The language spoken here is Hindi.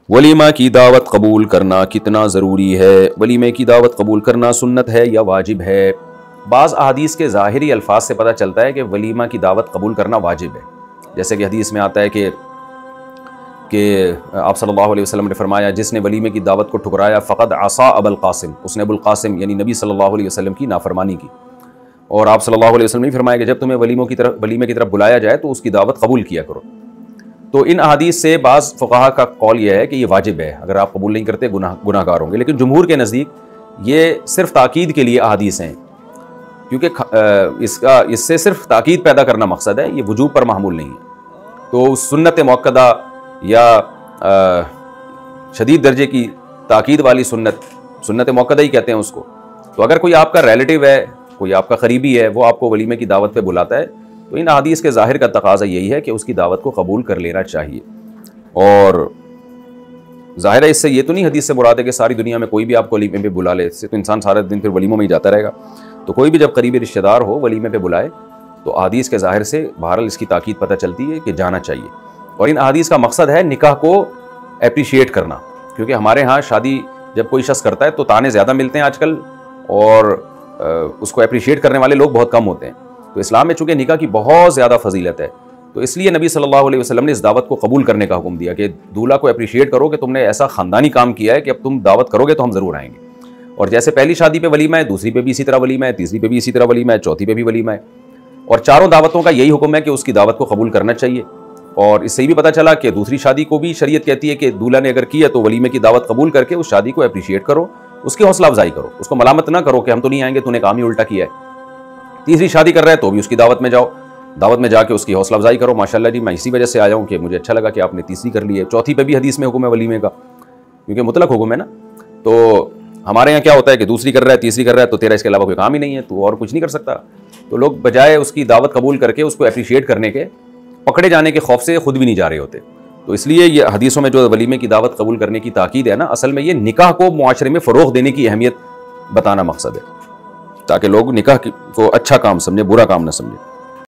वलीमा की दावत कबूल करना कितना ज़रूरी है? वलीमे की दावत कबूल करना सुन्नत है या वाजिब है? बाज़ अहादीस के ज़ाहिरी अल्फाज से पता चलता है कि वलीमा की दावत कबूल करना वाजिब है। जैसे कि हदीस में आता है कि आप सल्लल्लाहु अलैहि वसल्लम ने फरमाया, जिसने वलीमे की दावत को ठुकराया फ़क़द असा अबुल क़ासिम, उसने अबुल क़ासिम यानी नबी सल्लल्लाहु अलैहि वसल्लम की नाफरमानी की। और आप सल्लल्लाहु अलैहि वसल्लम ने फरमाया कि जब तुम्हें वलीमे की तरफ बुलाया जाए तो उसकी दावत कबूल किया करो। तो इन अहादीस से बाज़ फ़ुक़हा का कौल यह है कि ये वाजिब है, अगर आप कबूल नहीं करते गुनाहगार होंगे। लेकिन जुमहूर के नज़दीक ये सिर्फ ताकीद के लिए अहादीस हैं, क्योंकि इससे सिर्फ ताकीद पैदा करना मकसद है, ये वजूब पर महमूल नहीं है। तो सुन्नत मुअक्कदा या शदीद दर्जे की ताकीद वाली सुन्नत मुअक्कदा ही कहते हैं उसको। तो अगर कोई आपका रिलेटिव है, कोई आपका करीबी है, वो आपको वलीमे की दावत पे बुलाता है, तो इन अहादीस के ज़ाहिर का तकाज़ा यही है कि उसकी दावत को कबूल कर लेना चाहिए। और ज़ाहिर है इससे ये तो नहीं हदीस से मुराद है कि सारी दुनिया में कोई भी आपको वलीमे पे बुला ले, इससे तो इंसान सारा दिन फिर वलीमों में ही जाता रहेगा। तो कोई भी जब करीबी रिश्तेदार हो वलीमे पे बुलाए तो अहादीस के ज़ाहिर से बहरहाल इसकी ताकीद पता चलती है कि जाना चाहिए। और इन अहादीस का मकसद है निकाह को एप्रिशिएट करना, क्योंकि हमारे यहाँ शादी जब कोई शख्स करता है तो ताने ज़्यादा मिलते हैं आजकल, और उसको एप्रिशिएट करने वाले लोग बहुत कम होते हैं। तो इस्लाम में चूँकि निकाह की बहुत ज़्यादा फजीलत है, तो इसलिए नबी सल्लल्लाहु अलैहि वसल्लम ने इस दावत को कबूल करने का हुक्म दिया कि दूल्हा को एप्रिशिएट करो कि तुमने ऐसा ख़ानदानी काम किया है कि अब तुम दावत करोगे तो हम ज़रूर आएंगे। और जैसे पहली शादी पे वलीमा है, दूसरी पे भी इसी तरह वलीमा है, तीसरी पे भी इसी तरह वलीमा है, चौथी पे भी वलीमा है। और चारों दावतों का यही हुक्म है कि उसकी दावत को कबूल करना चाहिए। और इससे भी पता चला कि दूसरी शादी को भी शरीयत कहती है कि दूल्हा ने अगर की है तो वलीमे की दावत कबूल करके उस शादी को एप्रिशिएट करो, उसकी हौसला अफजाई करो, उसको मलामत ना करो कि हम तो नहीं आएंगे, तूने काम ही उल्टा किया है। तीसरी शादी कर रहा है तो भी उसकी दावत में जाओ, दावत में जाके उसकी हौसला अफजाई करो, माशाल्लाह जी मैं इसी वजह से आया हूँ कि मुझे अच्छा लगा कि आपने तीसरी कर ली है। चौथी पे भी हदीस में हुक्म है वलीमे का, क्योंकि मुतलक हुक्म है ना। तो हमारे यहाँ क्या होता है कि दूसरी कर रहा है, तीसरी कर रहा है, तो तेरा इसके अलावा कोई काम ही नहीं है, तो और कुछ नहीं कर सकता। तो लोग बजाय उसकी दावत कबूल करके उसको एप्रिशिएट करने के, पकड़े जाने के खौफ से खुद भी नहीं जा रहे होते। तो इसलिए ये हदीसों में जो वलीमे की दावत कबूल करने की ताकीद है ना, असल में ये निकाह को मुआशरे में फ़रोग़ देने की अहमियत बताना मकसद है, ताकि लोग निकाह को अच्छा काम समझे, बुरा काम ना समझे।